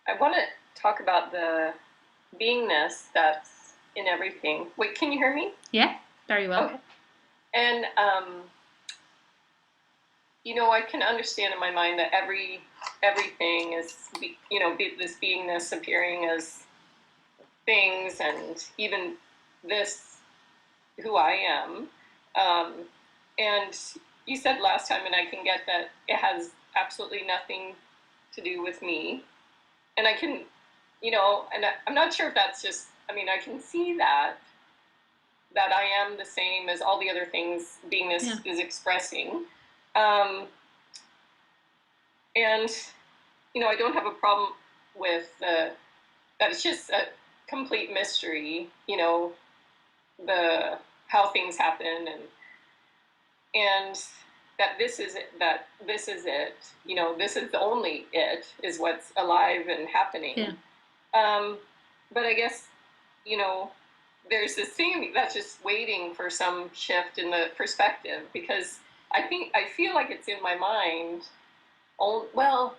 I want to talk about the beingness that's in everything. Wait, can you hear me? Yeah, very well. Okay. And, I can understand in my mind that everything is, this beingness appearing as things, and even this, who I am. And you said last time, and I can get that it has absolutely nothing to do with me. And I can, and I'm not sure if that's just, I can see that I am the same as all the other things beingness is expressing. And, I don't have a problem with that it's just a complete mystery, how things happen, and that this is it, this is the only it is what's alive and happening. Yeah. But I guess, there's this thing that's just waiting for some shift in the perspective, because I feel like it's in my mind. I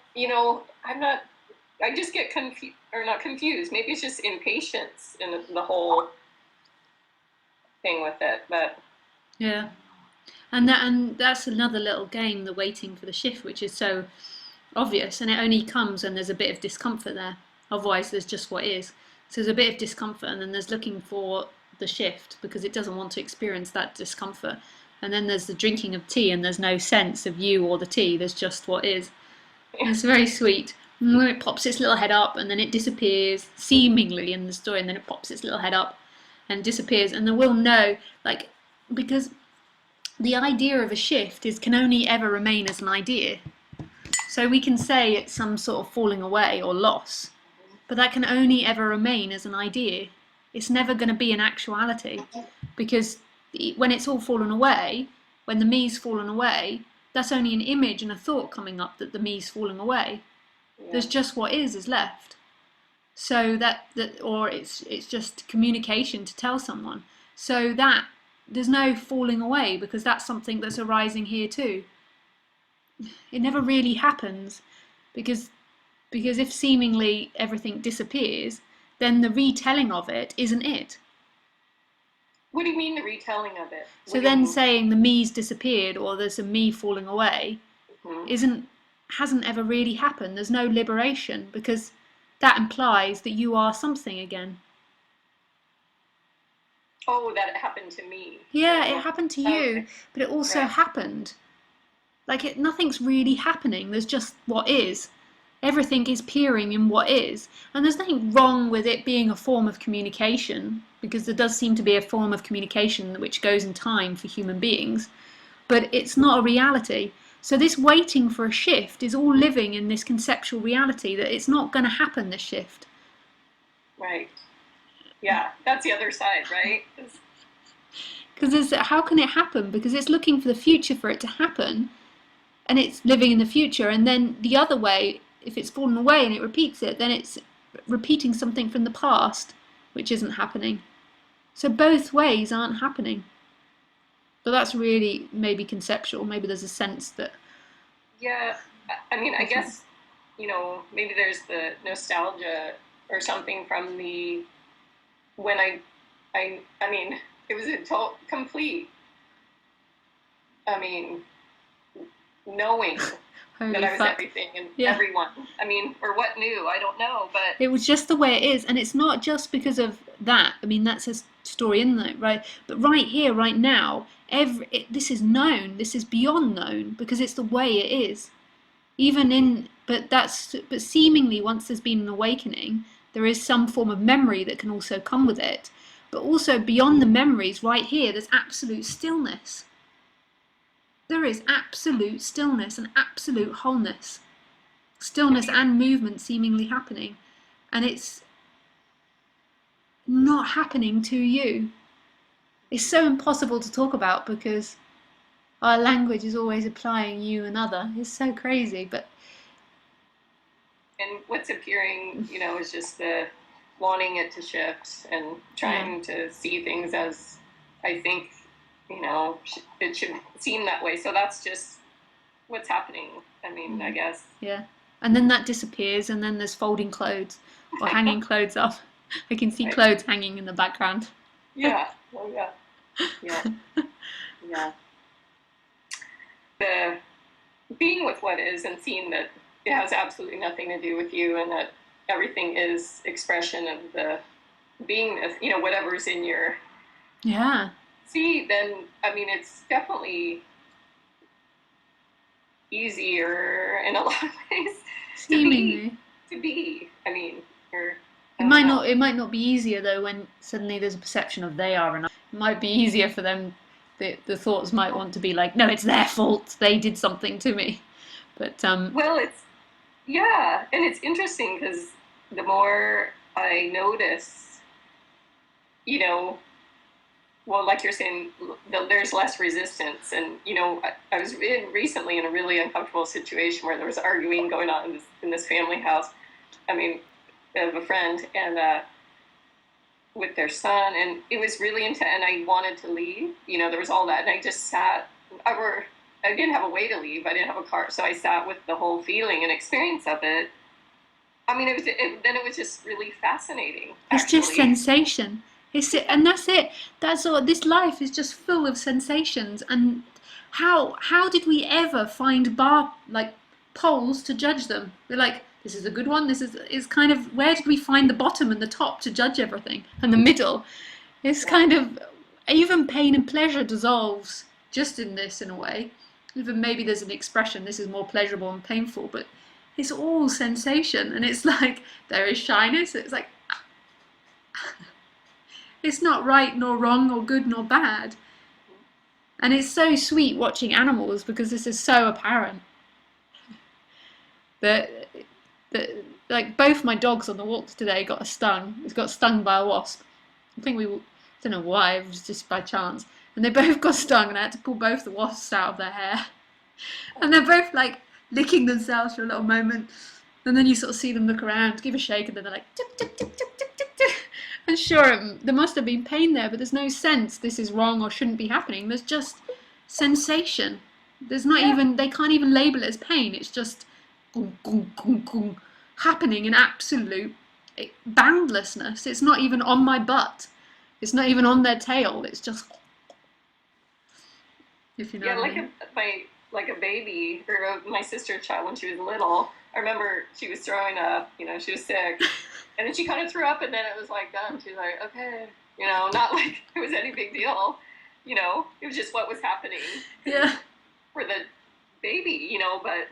just get confused, or not confused. Maybe it's just impatience in the whole thing with it, but Yeah. And that's another little game, the waiting for the shift, which is so obvious, and it only comes when there's a bit of discomfort there. Otherwise, there's just what is. So there's a bit of discomfort, and then there's looking for the shift because it doesn't want to experience that discomfort. And then there's the drinking of tea, and there's no sense of you or the tea. There's just what is. And it's very sweet. And when it pops its little head up, and then it disappears, seemingly in the story, and then it pops its little head up and disappears, and then we'll know, like, because the idea of a shift can only ever remain as an idea. So we can say it's some sort of falling away or loss, but that can only ever remain as an idea. It's never going to be an actuality, because when it's all fallen away, when the me's fallen away, that's only an image and a thought coming up that the me's falling away. Yeah. There's just what is left. So that or it's just communication to tell someone. So that there's no falling away, because that's something that's arising here too. It never really happens, because if seemingly everything disappears, then the retelling of it isn't it. What do you mean the retelling of it? So then saying the me's disappeared or there's a me falling away hasn't ever really happened. There's no liberation, because that implies that you are something again. Oh, that it happened to me. Yeah, it happened to you, but it also happened. Like, nothing's really happening. There's just what is. Everything is peering in what is. And there's nothing wrong with it being a form of communication, because there does seem to be a form of communication which goes in time for human beings. But it's not a reality. So this waiting for a shift is all living in this conceptual reality that it's not going to happen, this shift. Right. Yeah, that's the other side, right? Because how can it happen? Because it's looking for the future for it to happen, and it's living in the future. And then the other way, if it's fallen away and it repeats it, then it's repeating something from the past, which isn't happening. So both ways aren't happening. But that's really maybe conceptual. Maybe there's a sense that... Yeah, I guess, maybe there's the nostalgia or something from when it was a complete, knowing that I was everything and everyone. Or what new, I don't know, but... It was just the way it is, and it's not just because of that. That's a story in there, right? But right here, right now, this is known, this is beyond known, because it's the way it is. But seemingly, once there's been an awakening, there is some form of memory that can also come with it. But also beyond the memories, right here, there's absolute stillness. There is absolute stillness and absolute wholeness. Stillness and movement seemingly happening. And it's not happening to you. It's so impossible to talk about, because our language is always applying you and other. It's so crazy, but... And what's appearing, is just the wanting it to shift and trying to see things as I think, it should seem that way. So that's just what's happening. I guess. Yeah. and then that disappears, and then there's folding clothes or hanging clothes up. I can see Right. clothes hanging in the background. Yeah. Oh yeah. Yeah. Yeah. The being with what is and seeing that it has absolutely nothing to do with you, and that everything is expression of the beingness, whatever's in your Yeah. see, then I mean it's definitely easier in a lot of ways to be Seemingly. I mean, or I It don't might know. not. It might not be easier though when suddenly there's a perception of they are enough. It might be easier for them. The thoughts might want to be like, no, it's their fault. They did something to me. But Well, it's yeah, and it's interesting because the more I notice, you know, well, like you're saying, there's less resistance. And, I was recently in a really uncomfortable situation where there was arguing going on in this family house. I mean, of a friend, and with their son. And it was really intense. And I wanted to leave. There was all that. And I just sat. I didn't have a way to leave. I didn't have a car. So I sat with the whole feeling and experience of it. I mean, then it was just really fascinating, it's just actually. sensation. And that's it. That's all. This life is just full of sensations. And how did we ever find poles to judge them? We're like, this is a good one. This is kind of, where did we find the bottom and the top to judge everything, and the middle? It's Yeah. kind of, even pain and pleasure dissolves just in this, in a way. Even maybe there's an expression, this is more pleasurable and painful, but it's all sensation. And it's like there is shyness. It's like, it's not right nor wrong or good nor bad. And it's so sweet watching animals because this is so apparent that that like both my dogs on the walks today got stung. It's got stung by a wasp. I think don't know why, it was just by chance. And they both got stung, and I had to pull both the wasps out of their hair. And they're both like licking themselves for a little moment. And then you sort of see them look around, give a shake, and then they're like, tick, tick, tick, tick, tick, tick, tick. And sure, there must have been pain there, but there's no sense this is wrong or shouldn't be happening. There's just sensation. There's not Yeah. even, they can't even label it as pain. It's just gung, gung, gung, gung, happening in absolute boundlessness. It's not even on my butt. It's not even on their tail. It's just, if you know Yeah, what I mean. like a baby, or my sister child when she was little. I remember she was throwing up. She was sick, and then she kind of threw up, and then it was like done. She was like, okay, not like it was any big deal. It was just what was happening. Yeah. For the baby, but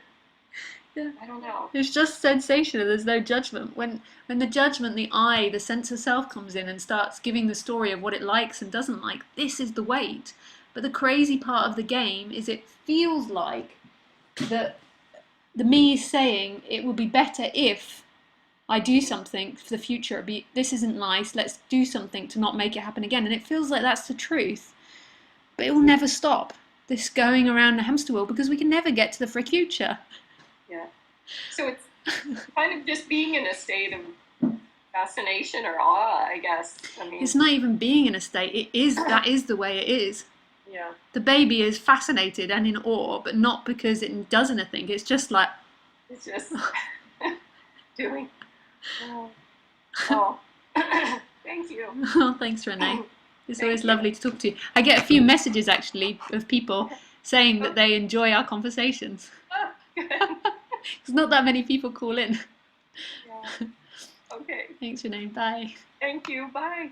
Yeah. I don't know. It's just sensation, and there's no judgment. When the judgment, the I, the sense of self comes in and starts giving the story of what it likes and doesn't like, this is the weight. But the crazy part of the game is it feels like that the me is saying it would be better if I do something for the future. This isn't nice. Let's do something to not make it happen again. And it feels like that's the truth, but it will never stop. This going around the hamster wheel because we can never get to the future. Yeah. So it's kind of just being in a state of fascination or awe, I guess. I mean, It's not even being in a state. It is, that is the way it is. yeah. The baby is fascinated and in awe, but not because it does anything. It's just like, It's just doing. Oh. Oh. Thank you. oh, thanks, Renee. It's always Thank you. lovely to talk to you. I get a few messages actually of people saying that they enjoy our conversations. Oh, good. There's not that many people call in. Yeah. Okay. Thanks, Renee. Bye. Thank you. Bye.